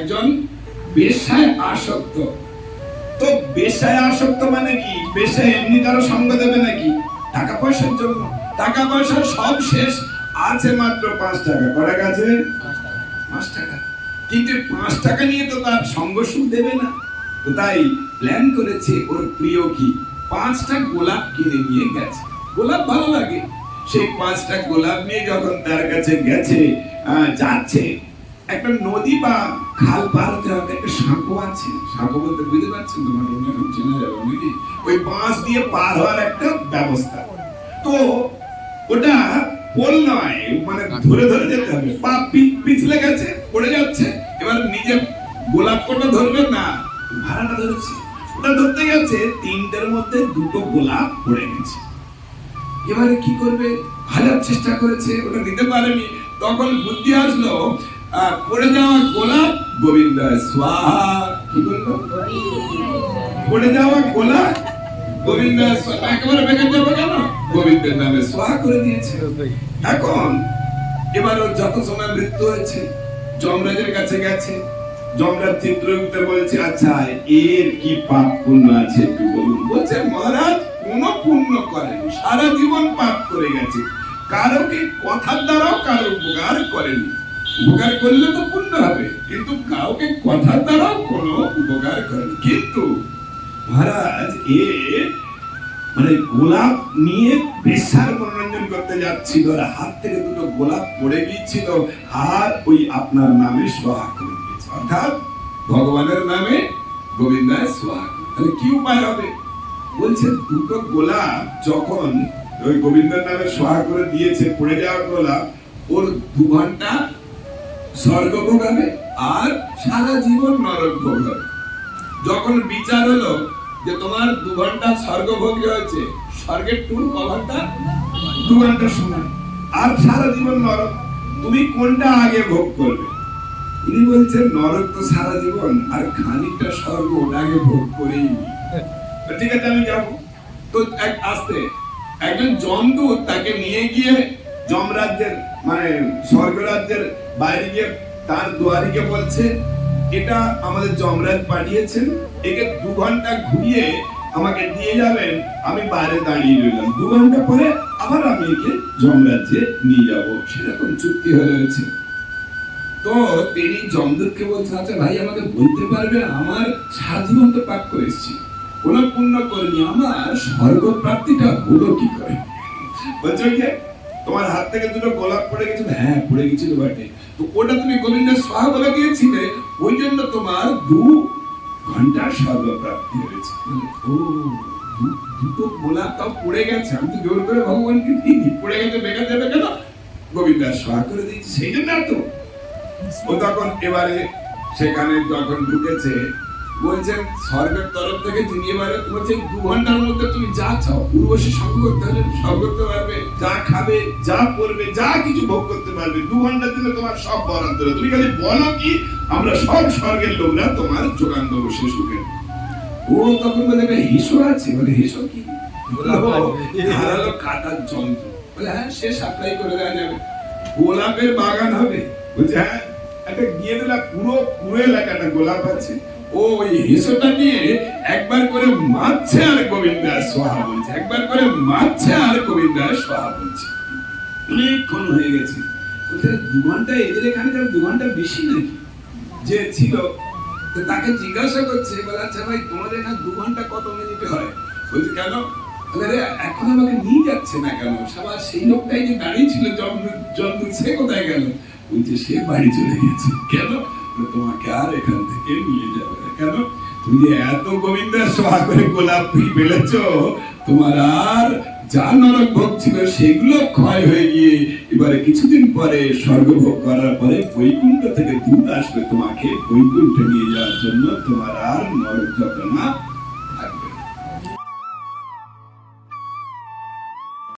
একজন বেশ্যায় আসক্ত। তো বেশ্যায় আসক্ত মানে কি? বেশ্যায় এমনি কারো সঙ্গ দেবে নাকি? টাকা পয়সার জন্য। টাকা পয়সা সব শেষ, আছে মাত্র 5 টাকা। কটা গেছে? 5 টাকা। কিন্তু 5 টাকা নিয়ে তো তার সঙ্গ সুখ দেবে না। তো তাই প্ল্যান করেছে ওর প্রিয় কি 5টা গোলাপ কিনে নিয়ে গেছে। গোলাপ ভালো লাগে, সেই 5টা গোলাপ নিয়ে যখন তার কাছে গেছে, যাচ্ছে, একটা নদী বা খাল পার হতে হবে, একটা সাঁকো আছে। সাঁকো বলতে বুঝতে পারছেন? তোমার এখন চেনা যাবে নাকি? ওই বাঁশ দিয়ে পার হওয়ার একটা ব্যবস্থা। তো ওটা পোল নয়, মানে ধরে ধরে যেতে হবে। পা পিছলে গেছে, পড়ে যাচ্ছে। এবার নিজে গোলাপ কোটা ধরবে না, ভাড়াটা ধরেছে। ওটা ধরতে গেছে, 3টের মধ্যে 2টো গোলাপ পড়ে গেছে। এবারে কি করবে? হাজার চেষ্টা করেছে, ওটা নিতে পারেনি। তখন বুদ্ধি আসলো, পড়ে যাওয়া গোলাপ গোবিন্দ স্বাহা। কি বললো? পড়ে যাওয়া গোলাপ গোবিন্দ স্বাহা। একেবারে বেকার যাবো কেন? গোবিন্দের নামে স্বাহা করে দিয়েছে। এখন এবার ওর যত সময় মৃত্যু হয়েছে, যমরাজের কাছে গেছে। যমরাজ চিত্রগুপ্ত বলছে, আচ্ছা এর কি পাপ পুণ্য আছে একটু বলুন। বলছে, মহারাজ কোন পুণ্য করেনি, সারা জীবন পাপ করে গেছে। কারোকে কথার দ্বারাও কারো উপকার করেনি। উপকার করলে তো পুণ্য হবে, কিন্তু কাউকে কথার দ্বারাও কোনো উপকার করেনি। কিন্তু মহারাজ এ মানে গোলাপ নিয়ে বেশ্যার মনোরঞ্জন করতে যাচ্ছিল, আর হাত থেকে 2টো গোলাপ পড়ে গিয়েছিল, আর ওই আপনার নামে স্বাহা করে দিয়েছে। অর্থাৎ ভগবানের নামে গোবিন্দায় স্বাহা। তাহলে কি উপায় হবে? বলছে 2টো গোলাপ যখন ওই গোবিন্দের নামে স্বাহা করে দিয়েছে, পড়ে যাওয়া গোলাপ, ওর 2 ঘন্টা স্বর্গ ভোগ হবে আর সারা জীবন নরক ভোগ হবে। যখন বিচার হলো যে তোমার 2 ঘন্টা স্বর্গ ভোগ হয়েছে, স্বর্গের ট্যুর ক ঘন্টা? 2 ঘন্টা সময়, আর সারা জীবন নরক, তুমি কোনটা আগে ভোগ করবে? উনি বলছেন, নরক তো সারা জীবন, আর খানিকটা স্বর্গ ওটা আগে ভোগ করেই নি। ঠিক আছে, আমি যাবো। তো আসতে একজন যমদূত তাকে নিয়ে গিয়ে যমরাজ্যের মানে স্বর্গরাজ্যের বাইরে গিয়ে তার দুয়ারিকে বলছে, এটা আমাদের যমরাজ পাঠিয়েছেন, একে 2 ঘন্টা ঘুরিয়ে আমাকে দিয়ে যাবেন, আমি বাইরে দাঁড়িয়ে রইলাম। 2 ঘন্টা পরে আবার আমি একে যমরাজ্যে নিয়ে যাব। সেরকম চুক্তি হয়ে রয়েছে। তো তিনি যমদূতকে বলছেন, আচ্ছা ভাই, আমাকে বলতে পারবে, আমার সারা জীবন তো পাপ করে এসেছি, কোনো পুণ্য করিনি, আমার স্বর্গ প্রাপ্তিটা হলো কি করে? বলছে, যে তোমার হাত থেকে 2টো গোলাপ পড়ে গেছিল। হ্যাঁ, পড়ে গেছিল বটে। তো ওটা তুমি গোবিন্দের স্বাহা বলে গিয়েছিলে, ওই জন্য তোমার 2 ঘন্টা স্বর্গ প্রাপ্তি হয়েছে। ও, 2টো গোলাপ তাও পড়ে গেছে, আমি তো জোর করে ভগবানকে দিইনি, পড়ে গেছে, বেকার যাবে কেন? গোবিন্দের স্বাহা করে দিয়েছি, সেই জন্য তো। ও তখন এবারে সেখানে যখন ঢুকেছে, বলছেন স্বর্গের তরফ থেকে তিনি এবারে বলছে, 2 ঘন্টার মধ্যে তুমি যা চাও উর্বশী সঙ্গ করতে হলে সব করতে পারবে, যা খাবে, যা করবে, যা কিছু ভোগ করতে পারবে। 2 ঘন্টার জন্য তোমার সব বরাদ্দ, তুমি খালি বলো কি, আমরা সব স্বর্গের লোকরা তোমার যোগান দেবো সে সুখে। ও তখন বলে, হিসো আছে? বলে, হিসো কি? ধারালো কাটার যন্ত্র। বলে, হ্যাঁ, সে সাপ্লাই করে দেওয়া যাবে। গোলাপের বাগান হবে? বলছে, হ্যাঁ, একটা গিয়ে দিলা, পুরো এলাকাটা গোলাপ আছে। ও ওই হিসোটা নিয়ে একবার করে মারছে আর গোবিন্দার স্বাহা বলছে, একবার করে মারছে আর গোবিন্দার স্বাহা বলছে। অনেকক্ষণ হয়ে গেছে। 2 ঘন্টা এদের এখানে 2 ঘন্টা বেশি নাকি যে ছিল? তো তাকে জিজ্ঞাসা করছে, বলে, আচ্ছা ভাই, তোমাদের এখানে 2 ঘন্টা কত মিনিট হয়? বলছে, কেন? এখন আমাকে নিয়ে যাচ্ছে না কেন? সবার সেই লোকটাই যে দাঁড়িয়ে ছিল যমদূত, সে কোথায় গেল? বলছে, সে বাড়ি চলে গেছে। কেন? তোমাকে আর এখান থেকে নিয়ে যাবে না। কেন? তুমি যে এত গোবিন্দের স্বাহা করে গোলাপ পেলেছ, তোমার আর যা নরক ভোগ ছিল সেগুলো ক্ষয় হয়ে গিয়ে এবারে কিছুদিন পরে স্বর্গভোগ করার পরে বৈকুণ্ঠ থেকে দূত আসবে তোমাকে বৈকুণ্ঠে নিয়ে যাওয়ার জন্য, তোমার আর নরক যাতনা